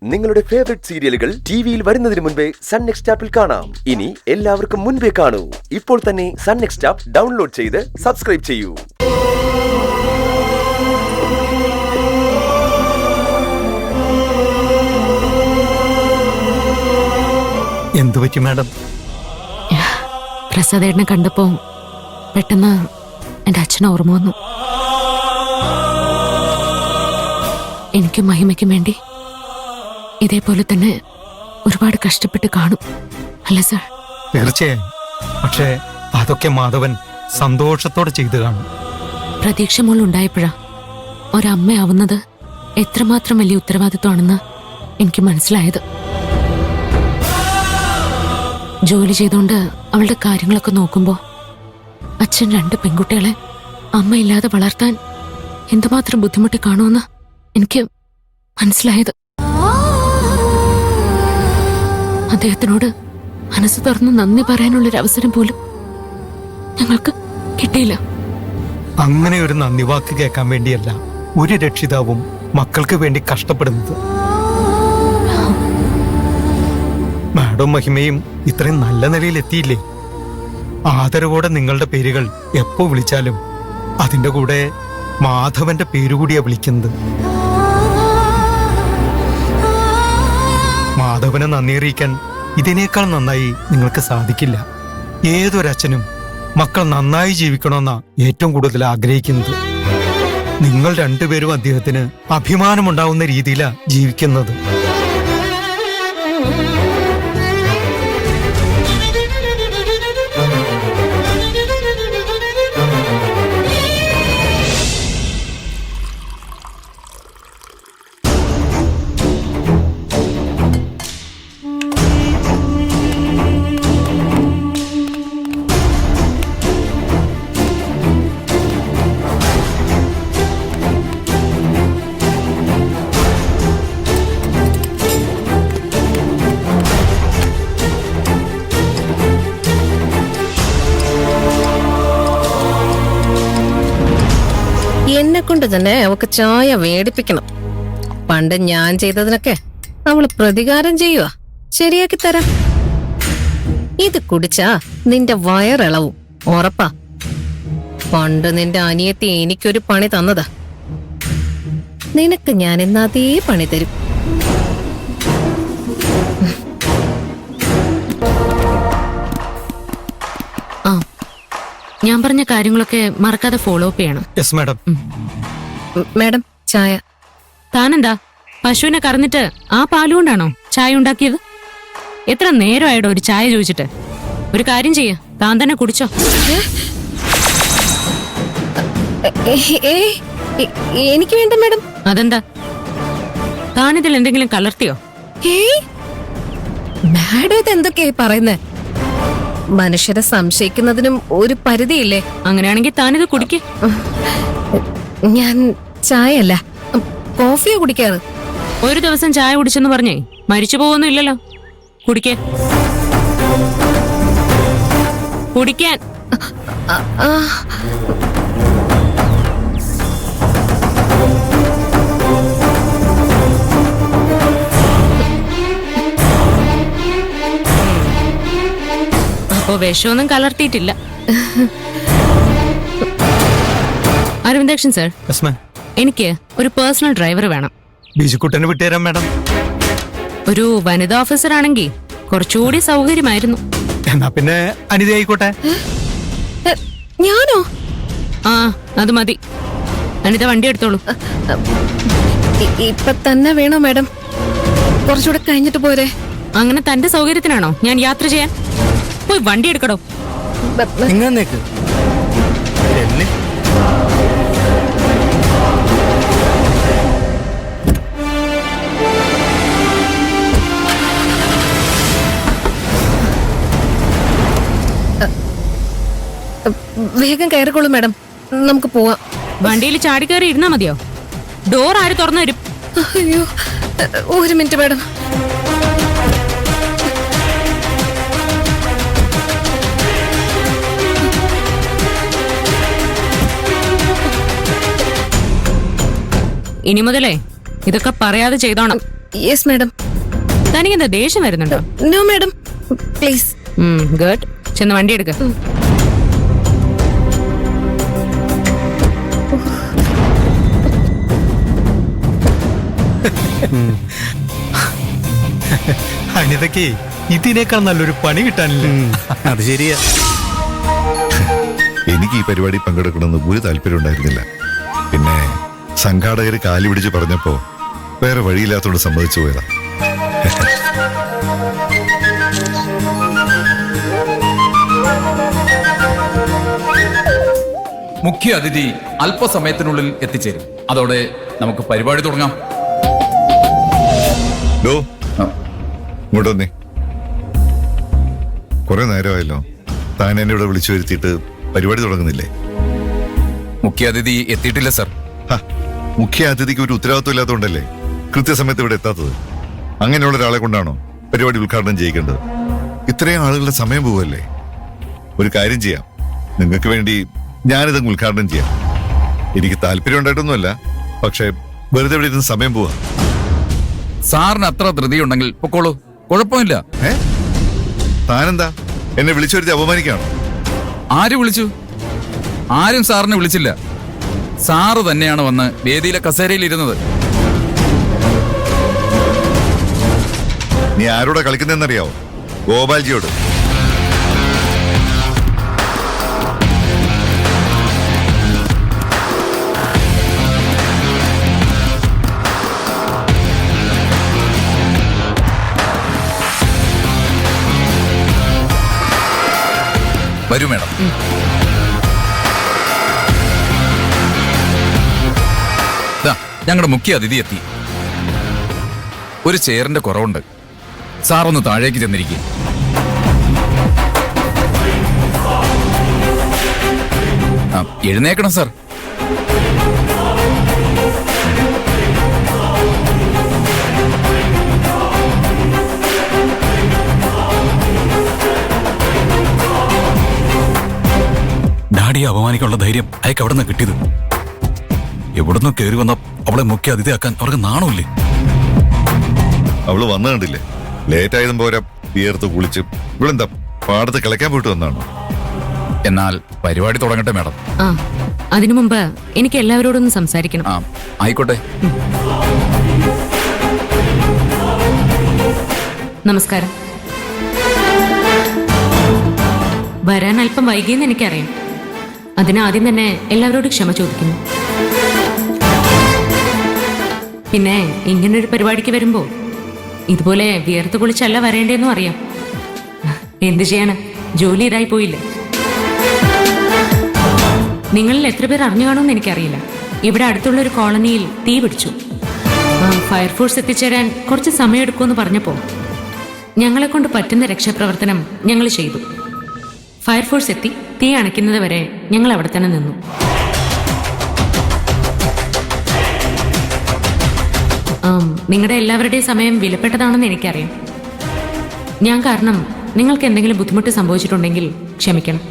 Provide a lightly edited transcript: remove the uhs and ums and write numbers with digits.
നിങ്ങളുടെ ഫേവറേറ്റ് സീരിയലുകൾ ടിവിയിൽ വരുന്നതിന് മുൻപേ സൺ നെക്സ്റ്റ് ആപ്പിൽ കാണാം. ഇനി എല്ലാവർക്കും മുൻപേ കാണൂ. ഇപ്പോൾ തന്നെ സൺ നെക്സ്റ്റ് ആപ്പ് ഡൗൺലോഡ് ചെയ്ത് സബ്സ്ക്രൈബ് ചെയ്യൂ. എന്തു പറ്റി മാഡം? പ്രസാദേട്ടനെ കണ്ടപ്പോ പെട്ടെന്ന് എന്റെ അച്ഛനെ ഓർമ്മ വന്നു. എനിക്കും മഹിമയ്ക്കും വേണ്ടി ഇതേപോലെ തന്നെ ഒരുപാട് കഷ്ടപ്പെട്ട് കാണും അല്ല സർ? തീർച്ചയായും. പക്ഷേ അതൊക്കെ മാധവൻ സന്തോഷത്തോടെ ചെയ്തു കാണും. പ്രതീക്ഷ മോൾ ഉണ്ടായപ്പോഴാ ഒരമ്മയാവുന്നത് എത്രമാത്രം വലിയ ഉത്തരവാദിത്വമാണെന്ന് എനിക്ക് മനസ്സിലായത്. ജോലി ചെയ്തുകൊണ്ട് അവളുടെ കാര്യങ്ങളൊക്കെ നോക്കുമ്പോ അച്ഛൻ 2 പെൺകുട്ടികളെ അമ്മയില്ലാതെ വളർത്താൻ എന്തുമാത്രം ബുദ്ധിമുട്ടി കാണുമെന്ന് എനിക്ക് മനസ്സിലായത്. അദ്ദേഹത്തിനോട് മനസ്സ് തുറന്ന് നന്ദി പറയാനുള്ളൊരു അവസരം പോലും ഞങ്ങൾക്ക് കിട്ടിയില്ല. അങ്ങനെ ഒരു നന്ദി വാക്ക് കേൾക്കാൻ വേണ്ടിയല്ല ഒരു രക്ഷിതാവും മക്കൾക്ക് വേണ്ടി കഷ്ടപ്പെടുന്നത്. മാഡം മഹിമയും ഇത്രയും നല്ല നിലയിൽ എത്തിയില്ലേ? ആദരവോടെ നിങ്ങളുടെ പേരുകൾ എപ്പോ വിളിച്ചാലും അതിന്റെ കൂടെ മാധവന്റെ പേരുകൂടിയാ വിളിക്കുന്നത്. മാധവനെ നന്ദി അറിയിക്കാൻ ഇതിനേക്കാൾ നന്നായി നിങ്ങൾക്ക് സാധിക്കില്ല. ഏതൊരച്ഛനും മക്കൾ നന്നായി ജീവിക്കണമെന്നാ ഏറ്റവും കൂടുതൽ ആഗ്രഹിക്കുന്നത്. നിങ്ങൾ രണ്ടുപേരും അദ്ദേഹത്തിന് അഭിമാനമുണ്ടാവുന്ന രീതിയിലാ ജീവിക്കുന്നത്. എന്നെ കൊണ്ട് തന്നെ അവക്ക് ചായ വേടിപ്പിക്കണം. പണ്ട് ഞാൻ ചെയ്തതിനൊക്കെ അവള് പ്രതികാരം ചെയ്യുക. ശരിയാക്കി തരാം. ഇത് കുടിച്ചാ നിന്റെ വയറിളവും ഉറപ്പാ. പണ്ട് നിന്റെ അനിയത്തി എനിക്കൊരു പണി തന്നതാ. നിനക്ക് ഞാൻ ഇന്ന് അതേ പണി തരും. ആ, ഞാൻ പറഞ്ഞ കാര്യങ്ങളൊക്കെ മറക്കാതെ ഫോളോ അപ്പ് ചെയ്യണം. Yes madam. മാഡം ചായ. താനെന്താ പശുവിനെ കറന്നിട്ട് ആ പാലുകൊണ്ടാണോ ചായ ഉണ്ടാക്കിയത്? എത്ര നേരമായിടോ ഒരു ചായ ചോദിച്ചിട്ട്? ഒരു കാര്യം ചെയ്യ, താൻ തന്നെ കുടിച്ചോ. എനിക്ക് വേണ്ട മാഡം. അതെന്താ, താനിതിൽ എന്തെങ്കിലും കലർത്തിയോ? മാഡം ഇത് എന്തൊക്കെയായി പറയുന്നേ? മനുഷ്യരെ സംശയിക്കുന്നതിനും ഒരു പരിധിയില്ലേ? അങ്ങനെയാണെങ്കിൽ താനിത് കുടിക്ക്. ഞാൻ ചായയല്ല കോഫിയാ കുടിക്കാറ്. ഒരു ദിവസം ചായ കുടിച്ചെന്ന് പറഞ്ഞേ മരിച്ചു പോകുന്നു ഇല്ലല്ലോ. കുടിക്കേ, കുടിക്കാൻ. അപ്പോ വിഷമൊന്നും കലർത്തിയിട്ടില്ല. Aravindakshan sir, yes ma'am. എനിക്ക് ഒരു പേഴ്സണൽ ഡ്രൈവർ വേണം. ബിജുക്കുട്ടനെ വിട്ടുതരാം മാഡം. ഒരു വനിതാ ഓഫീസർ ആണെങ്കിൽ കുറച്ചുകൂടി സൗകര്യമായിരുന്നു. എന്നാ പിന്നെ അനിത ആയിക്കോട്ടെ. ഞാനോ? ആ, അത് മതി. അനിത വണ്ടി എടുത്തോളൂ. ഇപ്പൊ തന്നെ വേണോ മാഡം? കുറച്ചുകൂടെ കഴിഞ്ഞിട്ട് പോരെ? അങ്ങനെ തന്റെ സൗകര്യത്തിനാണോ ഞാൻ യാത്ര ചെയ്യാൻ? പോയി വണ്ടി എടുക്കടോ. വേഗം കയറിക്കോളൂ മാഡം, നമുക്ക് പോവാം. വണ്ടിയിൽ ചാടിക്കയറി ഇരുന്നാ മതിയോ? ഡോർ ആര് തുറന്നു തരും? അയ്യോ, ഒരു മിനിറ്റ് മാഡം. ഇനി മുതലേ ഇതൊക്കെ പറയാതെ ചെയ്തോണം. Yes madam. തനിക്കെന്താ ദേഷ്യം വരുന്നുണ്ടോ? No madam, please. ഗുഡ്. ചെന്ന് വണ്ടി എടുക്ക. അനിതയ്ക്ക് ഇതിനേക്കാൾ നല്ലൊരു പണി കിട്ടാനില്ല. അത് ശരിയാ. എനിക്ക് ഈ പരിപാടി പങ്കെടുക്കണമെന്ന് ഒരു താല്പര്യം ഉണ്ടായിരുന്നില്ല. പിന്നെ സംഘാടകർ കാലി പിടിച്ച് പറഞ്ഞപ്പോ വേറെ വഴിയില്ലാത്തോണ്ട് സമ്മതിച്ചു പോയതാ. മുഖ്യ അതിഥി അല്പസമയത്തിനുള്ളിൽ എത്തിച്ചേരും. അതോടെ നമുക്ക് പരിപാടി തുടങ്ങാം. ഡോ, ഇങ്ങോട്ട് വന്നേ. കുറെ നേരമായല്ലോ താൻ എന്നെ ഇവിടെ വിളിച്ചു വരുത്തിയിട്ട് പരിപാടി തുടങ്ങുന്നില്ലേ? മുഖ്യ അതിഥി എത്തിയിട്ടില്ല സർ. മുഖ്യ അതിഥിക്ക് ഒരു ഉത്തരവാദിത്വം ഇല്ലാത്തതുകൊണ്ടല്ലേ കൃത്യസമയത്ത് ഇവിടെ എത്താത്തത്? അങ്ങനെയുള്ള ഒരാളെ കൊണ്ടാണോ പരിപാടി ഉദ്ഘാടനം ചെയ്യിക്കേണ്ടത്? ഇത്രയും ആളുകളുടെ സമയം പോവല്ലേ. ഒരു കാര്യം ചെയ്യാം, നിങ്ങൾക്ക് വേണ്ടി ഞാനിതങ്ങ് ഉദ്ഘാടനം ചെയ്യാം. എനിക്ക് താല്പര്യം ഉണ്ടായിട്ടൊന്നുമല്ല, പക്ഷെ വെറുതെ ഇവിടെ ഇരുന്ന് സമയം പോവാ. സാറിന് അത്ര ധൃതിയുണ്ടെങ്കിൽ പൊക്കോളൂ, കുഴപ്പമില്ല. താനെന്താ എന്നെ വിളിച്ചു വരുത്തി അപമാനിക്കാണോ? ആര് വിളിച്ചു? ആരും സാറിനെ വിളിച്ചില്ല. സാറ് തന്നെയാണ് വന്ന് വേദിയിലെ കസേരയിൽ ഇരുന്നത്. നീ ആരോടാ കളിക്കുന്നതെന്നറിയാവോ? ഗോപാൽജിയോട്. വരൂ മേഡം. ഞങ്ങളുടെ മുഖ്യ അതിഥി എത്തി. ഒരു ചെയറിന്റെ കുറവുണ്ട്. സാർ ഒന്ന് താഴേക്ക് ചെന്നിരിക്കും. എഴുന്നേക്കണം സാർ. ഡാഡിയെ അപമാനിക്കാനുള്ള ധൈര്യം അയക്ക് എവിടെ നിന്ന് കിട്ടിയത്? എവിടുന്ന് കയറി വന്ന അവളെ മുഖ്യ അതിഥിയാക്കാൻ അവർക്ക് നാണമില്ലേ? അവള് വന്നു കണ്ടില്ലേ? ലേറ്റ് ആയതും പോരാ, വിയർത്ത് കുളിച്ച് ഇവളെന്താ പാടത്ത് കിളയ്ക്കാൻ പോയിട്ട് വന്നാണോ? എന്നാൽ പരിപാടി തുടങ്ങട്ടെ മേഡം. അതിനു മുമ്പ് എനിക്ക് എല്ലാവരോടൊന്നും സംസാരിക്കണം. ആയിക്കോട്ടെ. നമസ്കാരം. വരാൻ അല്പം വൈകിയെന്ന് എനിക്കറിയാം. അതിനാദ്യം തന്നെ എല്ലാവരോടും ക്ഷമ ചോദിക്കുന്നു. പിന്നെ ഇങ്ങനൊരു പരിപാടിക്ക് വരുമ്പോ ഇതുപോലെ വിയർത്ത് കുളിച്ചല്ല വരേണ്ടതെന്നും അറിയാം. എന്ത് ചെയ്യാന്, ജോലി ഇതായി പോയില്ലേ. നിങ്ങളിൽ എത്ര പേർ അറിഞ്ഞു കാണുമെന്ന് എനിക്കറിയില്ല. ഇവിടെ അടുത്തുള്ള ഒരു കോളനിയിൽ തീ പിടിച്ചു. ഫയർഫോഴ്സ് എത്തിച്ചേരാൻ കുറച്ച് സമയമെടുക്കുമെന്ന് പറഞ്ഞപ്പോ ഞങ്ങളെ കൊണ്ട് പറ്റുന്ന രക്ഷാപ്രവർത്തനം ഞങ്ങൾ ചെയ്തു. ഫയർഫോഴ്സ് എത്തി തീ അണയ്ക്കുന്നത് വരെ ഞങ്ങൾ അവിടെ തന്നെ നിന്നു. നിങ്ങളുടെ എല്ലാവരുടെയും സമയം വിലപ്പെട്ടതാണെന്ന് എനിക്കറിയാം. ഞാൻ കാരണം നിങ്ങൾക്ക് എന്തെങ്കിലും ബുദ്ധിമുട്ട് സംഭവിച്ചിട്ടുണ്ടെങ്കിൽ ക്ഷമിക്കണം.